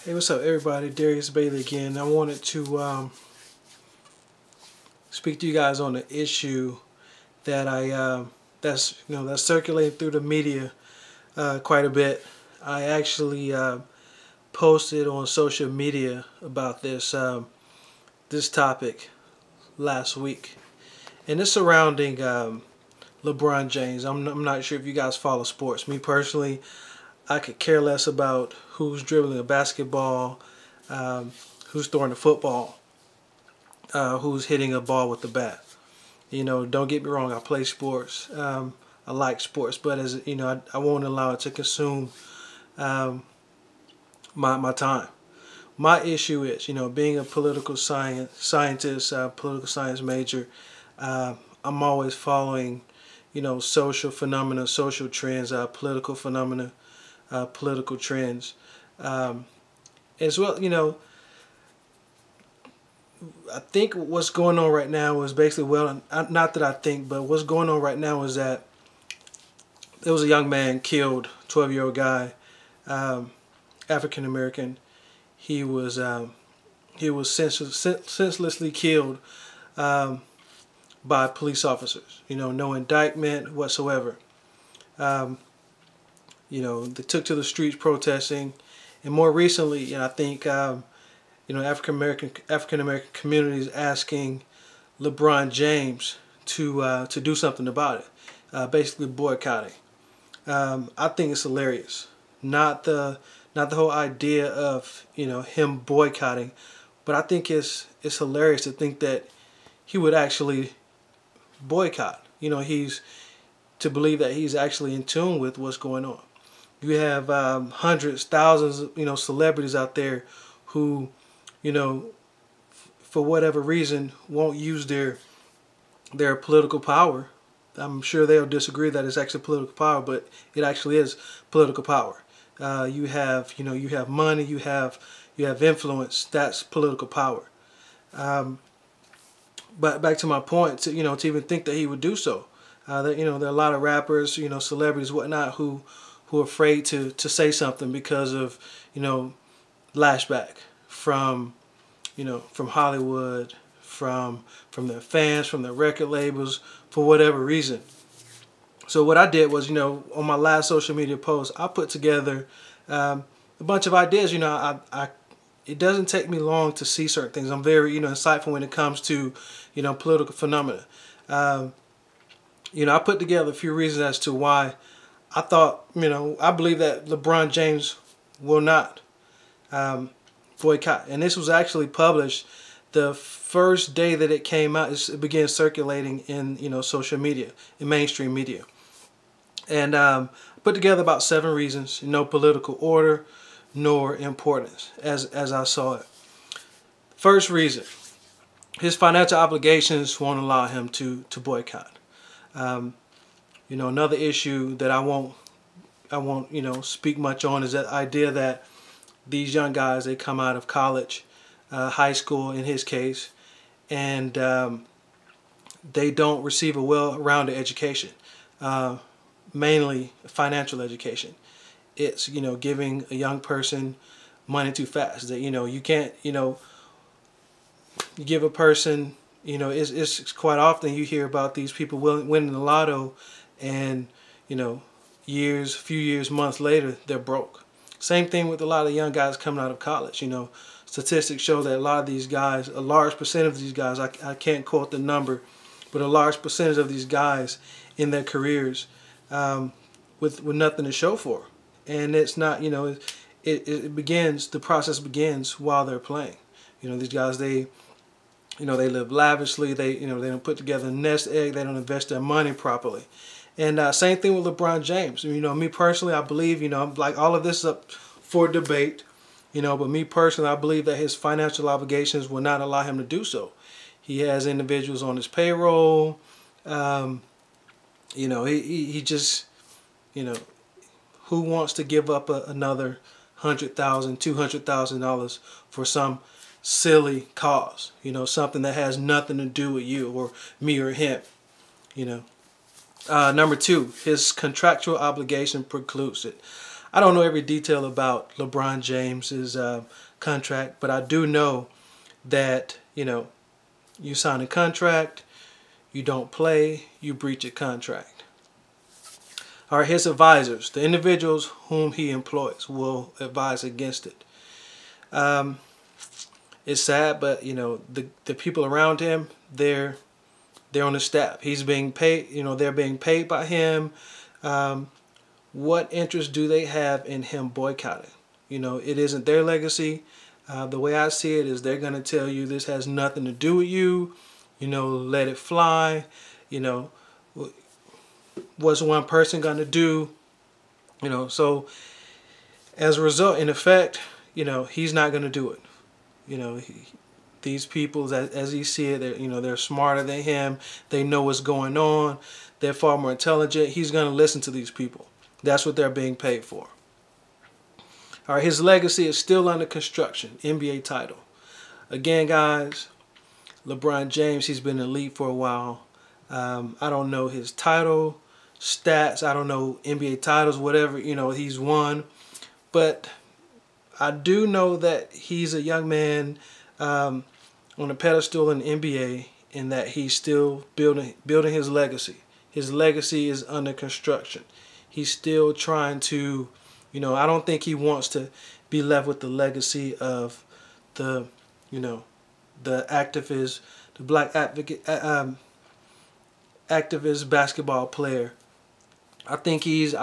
Hey, what's up, everybody? Darius Bailey again. I wanted to speak to you guys on an issue that that's circulating through the media quite a bit. I actually posted on social media about this topic last week, and it's surrounding LeBron James. I'm not sure if you guys follow sports. Me personally, I could care less about who's dribbling a basketball, who's throwing a football, who's hitting a ball with the bat. You know, don't get me wrong. I play sports. I like sports, but as you know, I won't allow it to consume my time. My issue is, you know, being a political scientist, political science major. I'm always following, you know, social phenomena, social trends, political phenomena, political trends, as well. You know, I think what's going on right now is basically, well, not that I think, but what's going on right now is that there was a young man killed, 12-year-old guy, African American. He was senselessly killed by police officers. You know, no indictment whatsoever. You know, they took to the streets protesting, and more recently, you know, I think you know, African American communities asking LeBron James to do something about it, basically boycotting. I think it's hilarious. Not the whole idea of, you know, him boycotting, but I think it's hilarious to think that he would actually boycott. You know, to believe that he's actually in tune with what's going on. You have hundreds, thousands, you know, celebrities out there who, you know, for whatever reason, won't use their political power. I'm sure they'll disagree that it's actually political power, but it actually is political power. You have, you know, you have money, you have influence. That's political power. But back to my point, to even think that he would do so. That, you know, there are a lot of rappers, you know, celebrities, whatnot, who are afraid to say something because of, you know, lashback from, you know, from Hollywood, from their fans, from their record labels, for whatever reason. So what I did was, you know, on my last social media post, I put together a bunch of ideas. You know, it doesn't take me long to see certain things. I'm very, you know, insightful when it comes to, you know, political phenomena. You know, I put together a few reasons as to why I thought, you know, I believe that LeBron James will not boycott. And this was actually published the first day that it came out. It began circulating in, you know, social media, in mainstream media. And put together about 7 reasons, no political order nor importance, as I saw it. First reason, his financial obligations won't allow him to boycott. You know, another issue that I won't you know, speak much on is that idea that these young guys, they come out of college, high school in his case, and they don't receive a well-rounded education, mainly financial education. It's, you know, giving a young person money too fast. That, you know, you can't, you know, you give a person, you know, it's quite often you hear about these people winning the lotto, and, you know, few years, months later, they're broke. Same thing with a lot of young guys coming out of college. You know, statistics show that a lot of these guys, a large percentage of these guys, I can't quote the number, but a large percentage of these guys in their careers with nothing to show for. And it's not, you know, the process begins while they're playing. You know, these guys, you know, they live lavishly. You know, they don't put together a nest egg. They don't invest their money properly. And same thing with LeBron James. You know, me personally, I believe, you know, like, all of this is up for debate, you know, but me personally, I believe that his financial obligations will not allow him to do so. He has individuals on his payroll. You know, he just, you know, who wants to give up another $100,000, $200,000 for some silly cause? You know, something that has nothing to do with you or me or him. You know. Number 2, his contractual obligation precludes it. I don't know every detail about LeBron James's contract, but I do know that, you know, you sign a contract, you don't play, you breach a contract. All right, his advisors, the individuals whom he employs, will advise against it. It's sad, but you know, the people around him, they're on his staff. He's being paid. You know, they're being paid by him. What interest do they have in him boycotting? You know, it isn't their legacy. The way I see it is they're going to tell you this has nothing to do with you. You know, let it fly. You know, what's one person going to do? You know, so as a result, in effect, you know, he's not going to do it. You know, these people, as he see it, you know, they're smarter than him. They know what's going on. They're far more intelligent. He's going to listen to these people. That's what they're being paid for. All right, his legacy is still under construction. NBA title. Again, guys, LeBron James, he's been in the league for a while. I don't know his title, stats. I don't know NBA titles, whatever, you know, he's won. But I do know that he's a young man on a pedestal in the NBA, and that he's still building his legacy. His legacy is under construction. He's still trying to, you know, I don't think he wants to be left with the legacy of the, you know, the activist, the black advocate, activist basketball player. I think he's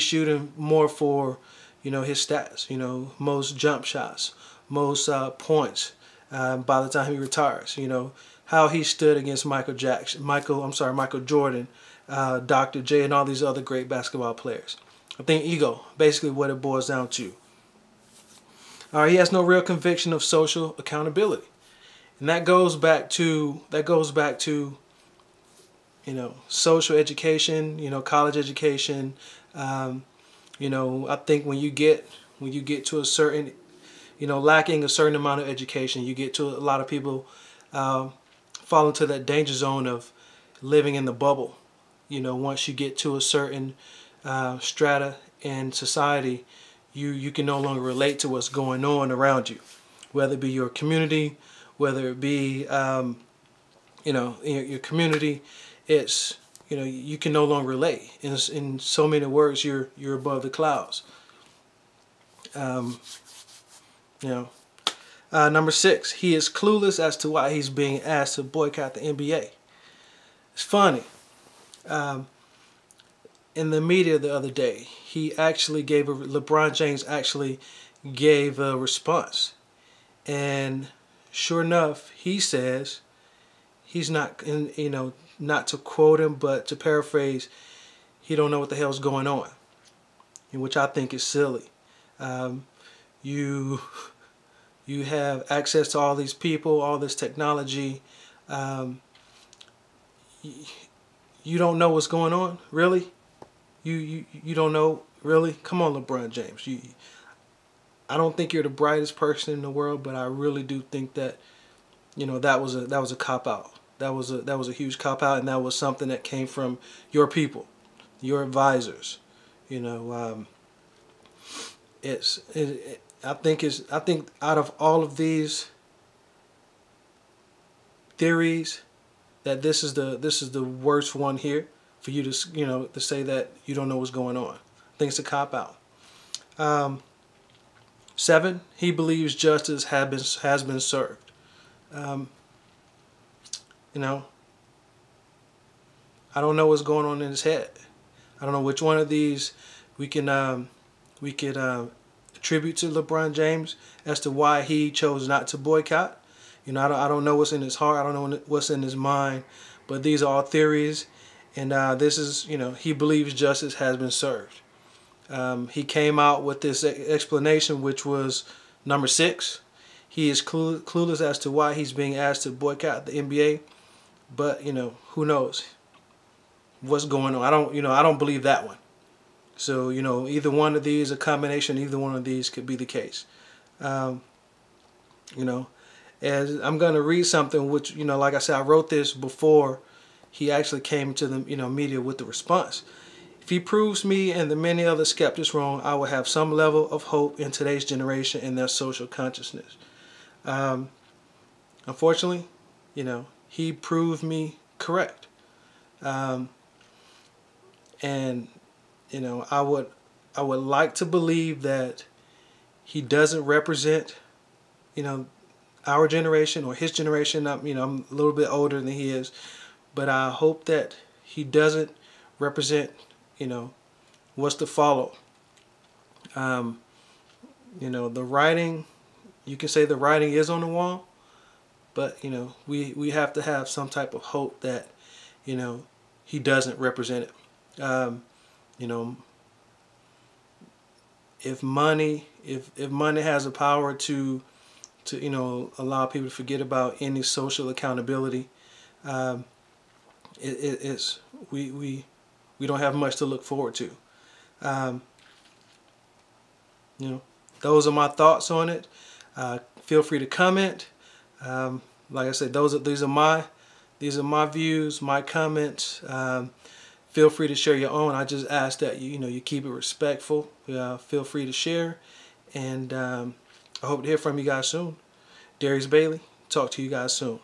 shooting more for, you know, his stats. You know, most jump shots, most points by the time he retires. You know, how he stood against Michael Jordan, Dr. J, and all these other great basketball players. I think ego, basically what it boils down to. All right, he has no real conviction of social accountability, and that goes back to you know, social education, you know, college education. You know, I think when you get to a certain, you know, lacking a certain amount of education, you get to a lot of people fall into that danger zone of living in the bubble. You know, once you get to a certain strata in society, you can no longer relate to what's going on around you, whether it be your community, whether it be you know, in your community. It's, you know, you can no longer relate. In so many words, you're above the clouds. You know, number 6, he is clueless as to why he's being asked to boycott the NBA. It's funny. In the media the other day, LeBron James actually gave a response, and sure enough, he says he's not, you know, not to quote him, but to paraphrase, he don't know what the hell's going on, which I think is silly. You have access to all these people, all this technology. You don't know what's going on, really? You don't know, really? Come on, LeBron James. I don't think you're the brightest person in the world, but I really do think that, you know, that was a cop out. That was a huge cop out, and that was something that came from your people, your advisors. You know, I think out of all of these theories, that this is the worst one here for you to, you know, to say that you don't know what's going on. I think it's a cop out. 7, he believes justice has been served. You know, I don't know what's going on in his head. I don't know which one of these we could attribute to LeBron James as to why he chose not to boycott. You know, I don't know what's in his heart. I don't know what's in his mind. But these are all theories, and this is, you know, he believes justice has been served. He came out with this explanation, which was number 6. He is clueless as to why he's being asked to boycott the NBA. But, you know, who knows what's going on. I don't believe that one. So, you know, either one of these, a combination, either one of these could be the case. You know, as I'm going to read something which, you know, like I said, I wrote this before he actually came to the, you know, media with the response. If he proves me and the many other skeptics wrong, I will have some level of hope in today's generation and their social consciousness. Unfortunately, you know, he proved me correct. And you know, I would like to believe that he doesn't represent, you know, our generation or his generation. You know, I'm a little bit older than he is, but I hope that he doesn't represent, you know, what's to follow. You know, the writing, you can say the writing is on the wall, but you know, we have to have some type of hope that, you know, he doesn't represent it. You know, if money has a power to you know, allow people to forget about any social accountability, it's we don't have much to look forward to. You know, those are my thoughts on it. Feel free to comment. Like I said, these are my views, my comments. Feel free to share your own. I just ask that you keep it respectful. Feel free to share, and I hope to hear from you guys soon. Darius Bailey. Talk to you guys soon.